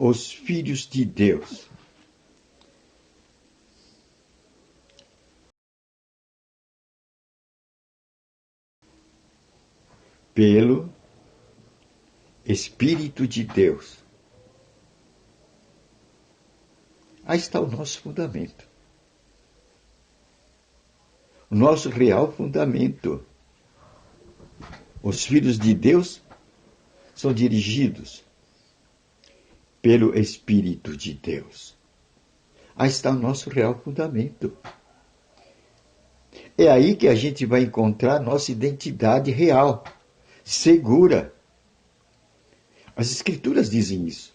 os filhos de Deus. Pelo Espírito de Deus. Aí está o nosso fundamento. O nosso real fundamento. Os filhos de Deus são dirigidos pelo Espírito de Deus. Aí está o nosso real fundamento. É aí que a gente vai encontrar nossa identidade real, segura. As Escrituras dizem isso.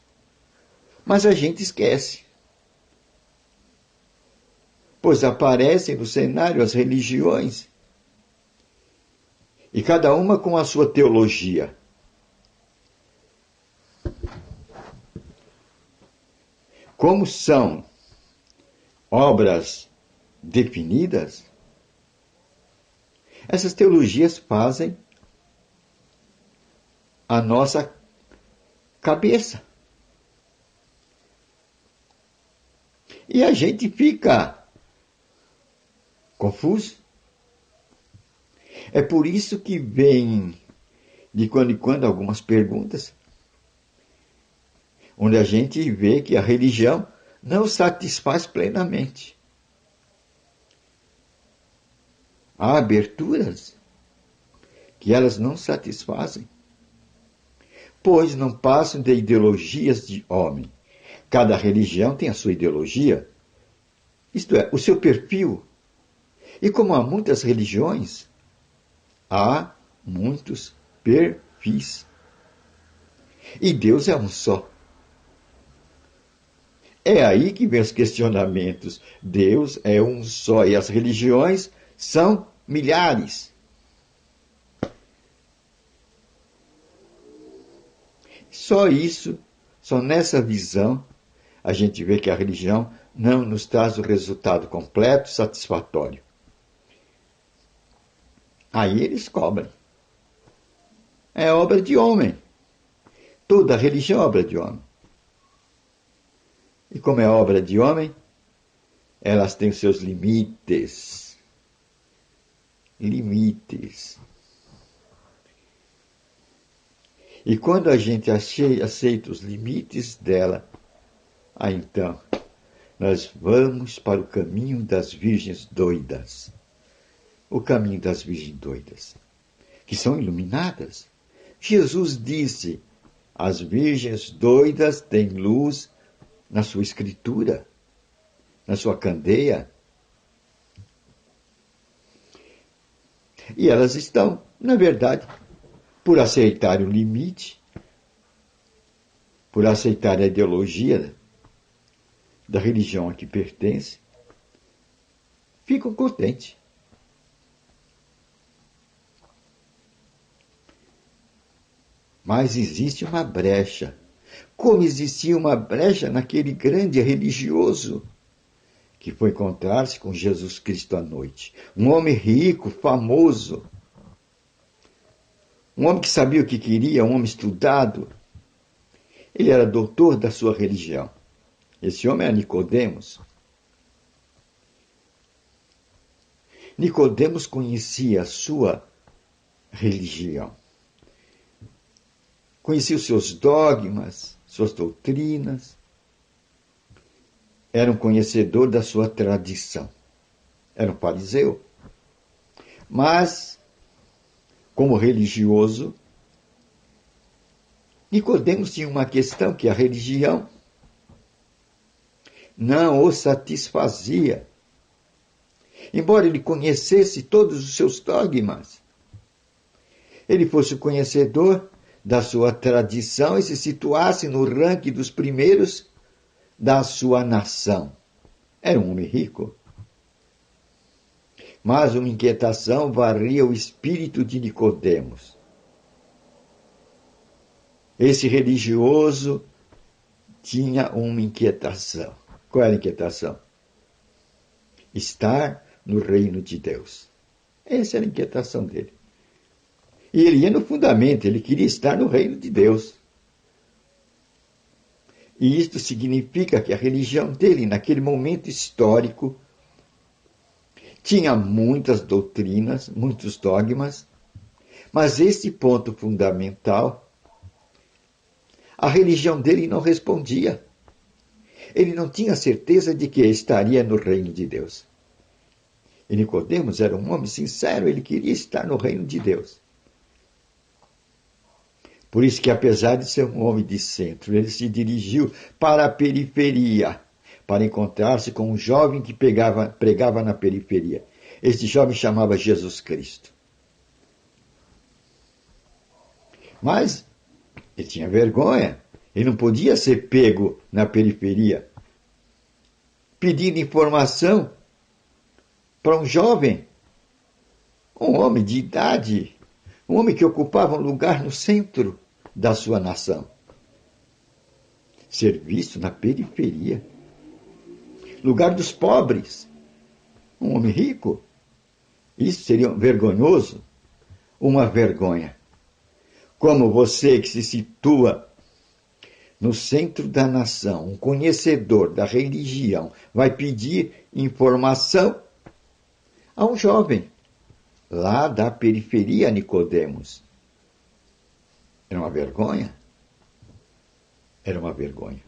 Mas a gente esquece. Pois aparecem no cenário as religiões, e cada uma com a sua teologia. Como são obras definidas, essas teologias fazem a nossa cabeça. E a gente fica confuso. É por isso que vem, de quando em quando, algumas perguntas, onde a gente vê que a religião não satisfaz plenamente. Há aberturas que elas não satisfazem, pois não passam de ideologias de homem. Cada religião tem a sua ideologia, isto é, o seu perfil. E como há muitas religiões, há muitos perfis. E Deus é um só. É aí que vem os questionamentos. Deus é um só e as religiões são milhares. Só isso, só nessa visão, a gente vê que a religião não nos traz o resultado completo, satisfatório. Aí eles cobram. É obra de homem. Toda religião é obra de homem. E como é obra de homem, elas têm os seus limites. Limites. E quando a gente aceita os limites dela, aí então nós vamos para o caminho das virgens doidas. O caminho das virgens doidas, que são iluminadas. Jesus disse, as virgens doidas têm luz na sua escritura, na sua candeia. E elas estão, na verdade, por aceitar o limite, por aceitar a ideologia da religião a que pertence, ficam contentes. Mas existe uma brecha. Como existia uma brecha naquele grande religioso que foi encontrar-se com Jesus Cristo à noite. Um homem rico, famoso. Um homem que sabia o que queria, um homem estudado. Ele era doutor da sua religião. Esse homem era Nicodemos. Nicodemos conhecia a sua religião. Conhecia os seus dogmas, suas doutrinas. Era um conhecedor da sua tradição. Era um fariseu. Mas, como religioso, Nicodemos tinha uma questão que a religião não o satisfazia. Embora ele conhecesse todos os seus dogmas, ele fosse o conhecedor da sua tradição e se situasse no ranking dos primeiros da sua nação. Era um homem rico. Mas uma inquietação varria o espírito de Nicodemos. Esse religioso tinha uma inquietação. Qual era a inquietação? Estar no reino de Deus. Essa era a inquietação dele. E ele ia no fundamento, ele queria estar no reino de Deus. E isto significa que a religião dele, naquele momento histórico, tinha muitas doutrinas, muitos dogmas, mas esse ponto fundamental, a religião dele não respondia. Ele não tinha certeza de que estaria no reino de Deus. E Nicodemos era um homem sincero, ele queria estar no reino de Deus. Por isso que, apesar de ser um homem de centro, ele se dirigiu para a periferia, para encontrar-se com um jovem que pregava na periferia. Este jovem chamava Jesus Cristo. Mas ele tinha vergonha, ele não podia ser pego na periferia, pedindo informação para um jovem, um homem de idade, um homem que ocupava um lugar no centro da sua nação. Ser visto na periferia, lugar dos pobres, um homem rico, isso seria vergonhoso, uma vergonha. Como você que se situa no centro da nação, um conhecedor da religião, vai pedir informação a um jovem lá da periferia, Nicodemos. Era uma vergonha? Era uma vergonha.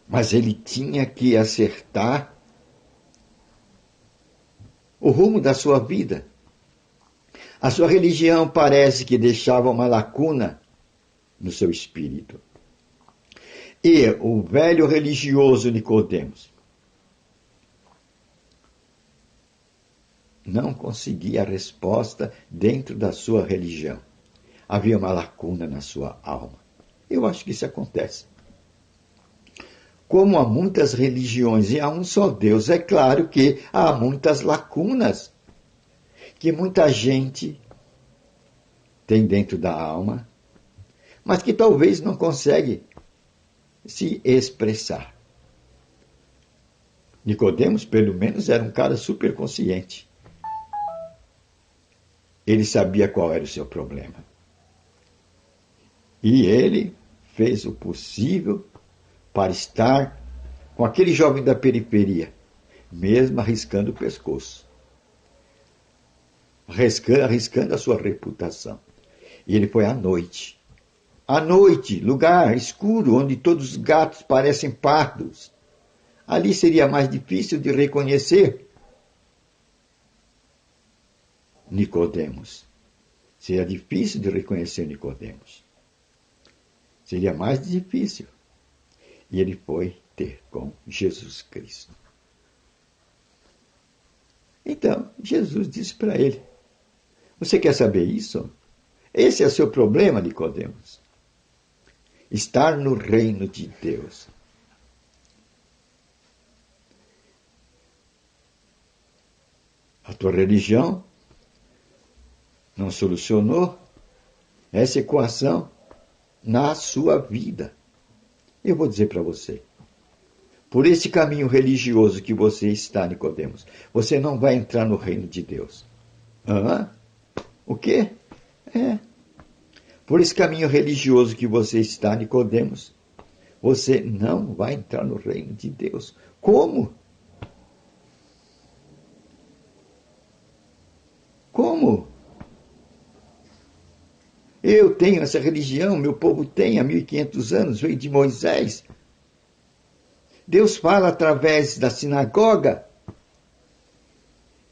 Mas ele tinha que acertar o rumo da sua vida. A sua religião parece que deixava uma lacuna no seu espírito. E o velho religioso Nicodemos não conseguia a resposta dentro da sua religião. Havia uma lacuna na sua alma. Eu acho que isso acontece. Como há muitas religiões e há um só Deus, é claro que há muitas lacunas que muita gente tem dentro da alma, mas que talvez não consegue se expressar. Nicodemos, pelo menos, era um cara super consciente. Ele sabia qual era o seu problema. E ele fez o possível para estar com aquele jovem da periferia, mesmo arriscando o pescoço, arriscando a sua reputação. E ele foi à noite. À noite, lugar escuro, onde todos os gatos parecem pardos. Ali seria mais difícil de reconhecer Nicodemos. Seria difícil de reconhecer Nicodemos. Seria mais difícil. E ele foi ter com Jesus Cristo. Então, Jesus disse para ele: você quer saber isso? Esse é o seu problema, Nicodemos. Estar no reino de Deus. A tua religião não solucionou essa equação na sua vida. Eu vou dizer para você, por esse caminho religioso que você está, Nicodemos, você não vai entrar no reino de Deus. O quê? Por esse caminho religioso que você está, Nicodemos, você não vai entrar no reino de Deus. Como? Como? Eu tenho essa religião, meu povo tem há 1500 anos, veio de Moisés. Deus fala através da sinagoga.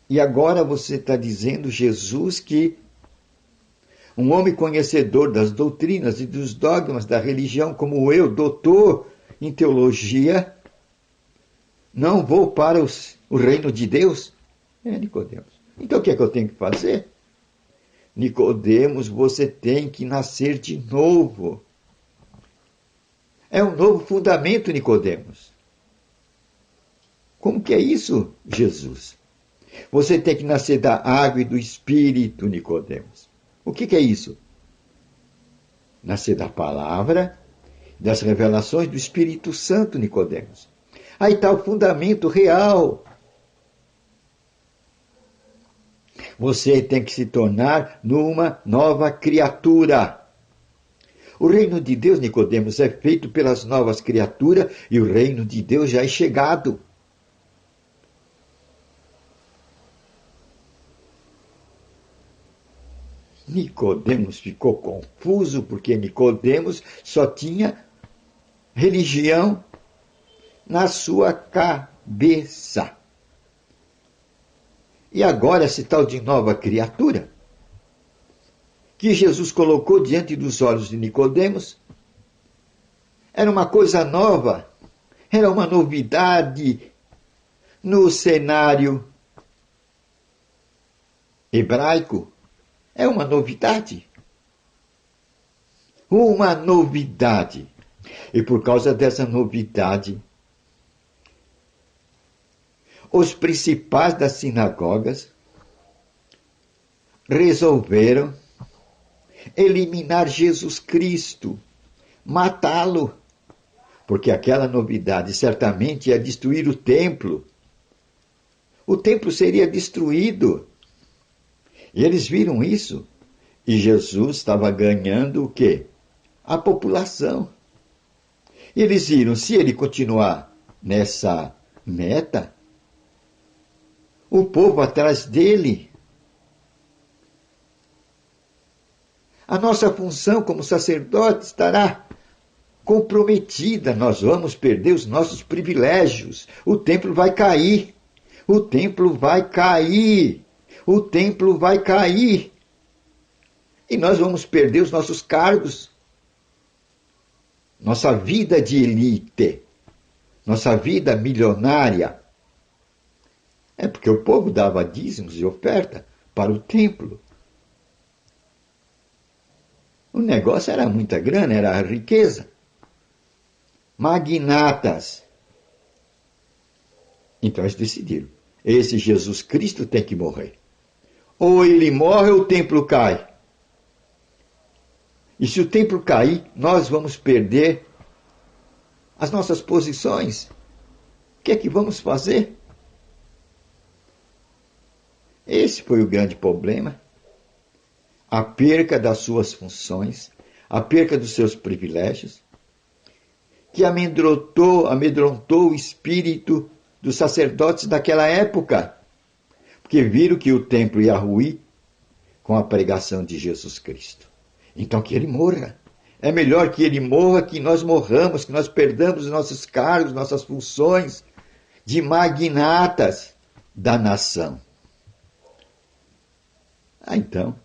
E agora você está dizendo, Jesus, que um homem conhecedor das doutrinas e dos dogmas da religião, como eu, doutor em teologia, não vou para o reino de Deus? Nicodemos. Então o que é que eu tenho que fazer? Nicodemos, você tem que nascer de novo. É um novo fundamento, Nicodemos. Como que é isso, Jesus? Você tem que nascer da água e do Espírito, Nicodemos. O que é isso? Nascer da palavra, das revelações do Espírito Santo, Nicodemos. Aí está o fundamento real. Você tem que se tornar numa nova criatura. O reino de Deus, Nicodemos, é feito pelas novas criaturas e o reino de Deus já é chegado. Nicodemos ficou confuso porque Nicodemos só tinha religião na sua cabeça. E agora esse tal de nova criatura que Jesus colocou diante dos olhos de Nicodemos era uma coisa nova, era uma novidade no cenário hebraico. É uma novidade. Uma novidade. E por causa dessa novidade, os principais das sinagogas resolveram eliminar Jesus Cristo, matá-lo, porque aquela novidade certamente ia destruir o templo. O templo seria destruído. E eles viram isso. E Jesus estava ganhando o quê? A população. E eles viram, se ele continuar nessa meta, o povo atrás dele. A nossa função como sacerdote estará comprometida. Nós vamos perder os nossos privilégios. O templo vai cair. O templo vai cair. O templo vai cair. E nós vamos perder os nossos cargos. Nossa vida de elite. Nossa vida milionária. É porque o povo dava dízimos e oferta para o templo. O negócio era muita grana, era a riqueza. Magnatas. Então eles decidiram. Esse Jesus Cristo tem que morrer. Ou ele morre ou o templo cai. E se o templo cair, nós vamos perder as nossas posições. O que é que vamos fazer? Esse foi o grande problema. A perca das suas funções, a perca dos seus privilégios, que amedrontou o espírito dos sacerdotes daquela época, porque viram que o templo ia ruir com a pregação de Jesus Cristo. Então que ele morra. É melhor que ele morra que nós morramos, que nós perdamos os nossos cargos, nossas funções de magnatas da nação. Então,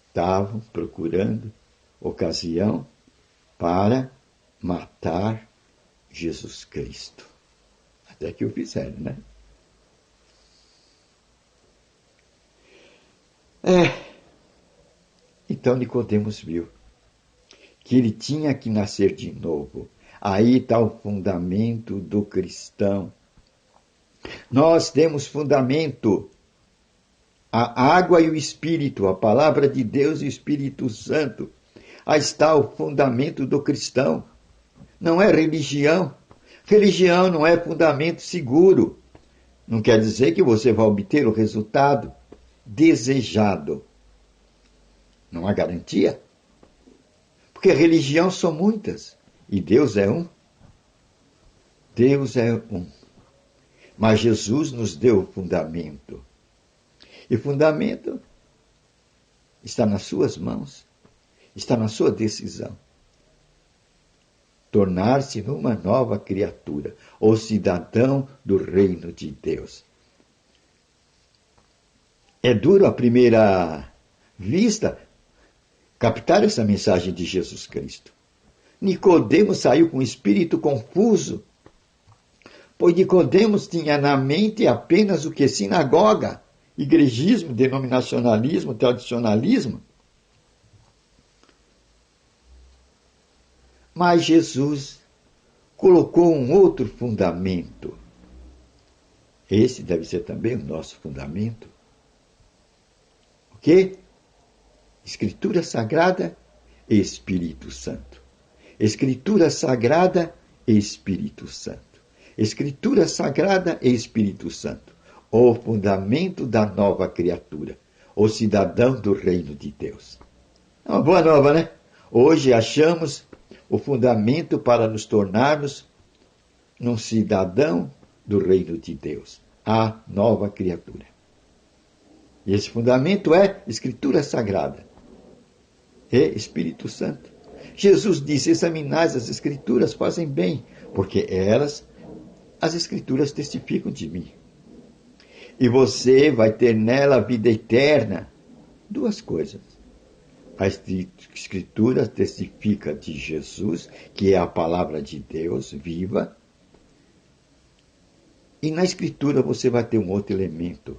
estavam procurando ocasião para matar Jesus Cristo. Até que o fizeram, né? Então Nicodemos viu que ele tinha que nascer de novo. Aí está o fundamento do cristão. Nós temos fundamento. A água e o Espírito, a palavra de Deus e o Espírito Santo. Aí está o fundamento do cristão. Não é religião. Religião não é fundamento seguro. Não quer dizer que você vai obter o resultado desejado. Não há garantia. Porque religião são muitas. E Deus é um. Deus é um. Mas Jesus nos deu o fundamento. E o fundamento está nas suas mãos, está na sua decisão. Tornar-se numa nova criatura, ou cidadão do reino de Deus. É duro à primeira vista captar essa mensagem de Jesus Cristo. Nicodemos saiu com o espírito confuso, pois Nicodemos tinha na mente apenas o que? Sinagoga. Igrejismo, denominacionalismo, tradicionalismo. Mas Jesus colocou um outro fundamento. Esse deve ser também o nosso fundamento. O quê? Escritura Sagrada e Espírito Santo. Escritura Sagrada e Espírito Santo. Escritura Sagrada e Espírito Santo. O fundamento da nova criatura, o cidadão do reino de Deus. É uma boa nova, né? Hoje achamos o fundamento para nos tornarmos um cidadão do reino de Deus, a nova criatura. E esse fundamento é Escritura Sagrada e Espírito Santo. Jesus disse, examinais as Escrituras, fazem bem, porque elas, as Escrituras testificam de mim. E você vai ter nela a vida eterna. Duas coisas. A Escritura testifica de Jesus, que é a palavra de Deus viva. E na Escritura você vai ter um outro elemento.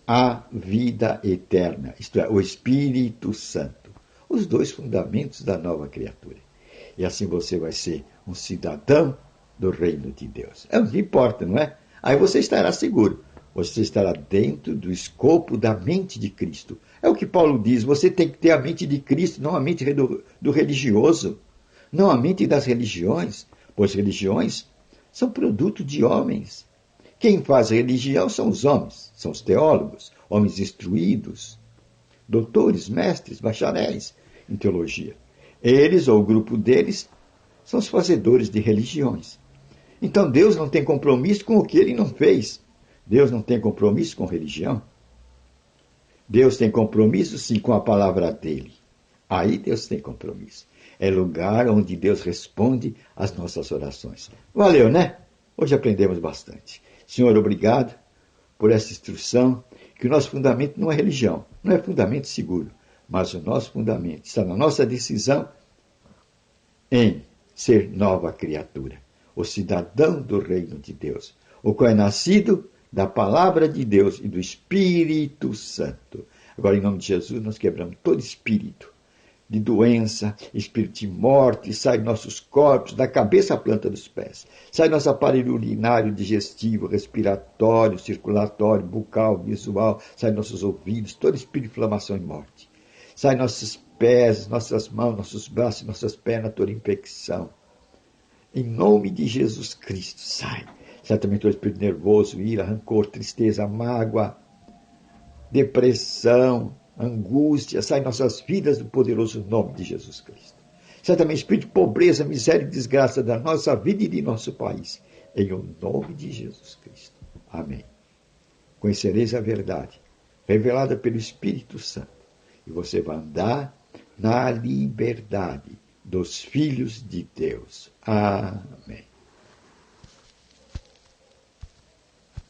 A vida eterna, isto é, o Espírito Santo. Os dois fundamentos da nova criatura. E assim você vai ser um cidadão do reino de Deus. É o que importa, não é? Aí você estará seguro. Você estará dentro do escopo da mente de Cristo. É o que Paulo diz, você tem que ter a mente de Cristo, não a mente do religioso, não a mente das religiões, pois religiões são produto de homens. Quem faz religião são os homens, são os teólogos, homens instruídos, doutores, mestres, bacharéis em teologia. Eles, ou o grupo deles, são os fazedores de religiões. Então Deus não tem compromisso com o que ele não fez. Deus não tem compromisso com religião. Deus tem compromisso, sim, com a palavra dele. Aí Deus tem compromisso. É lugar onde Deus responde às nossas orações. Valeu, né? Hoje aprendemos bastante. Senhor, obrigado por essa instrução, que o nosso fundamento não é religião, não é fundamento seguro, mas o nosso fundamento está na nossa decisão em ser nova criatura, o cidadão do reino de Deus, o qual é nascido da palavra de Deus e do Espírito Santo. Agora, em nome de Jesus, nós quebramos todo espírito de doença, espírito de morte, sai nossos corpos, da cabeça à planta dos pés. Sai nosso aparelho urinário, digestivo, respiratório, circulatório, bucal, visual, sai nossos ouvidos, todo espírito de inflamação e morte. Sai nossos pés, nossas mãos, nossos braços, nossas pernas, toda infecção. Em nome de Jesus Cristo, sai. Sai também todo espírito nervoso, ira, rancor, tristeza, mágoa, depressão, angústia, sai nossas vidas do poderoso nome de Jesus Cristo. Sai também espírito de pobreza, miséria e desgraça da nossa vida e de nosso país. Em o nome de Jesus Cristo. Amém. Conhecereis a verdade, revelada pelo Espírito Santo, e você vai andar na liberdade dos filhos de Deus. Amém.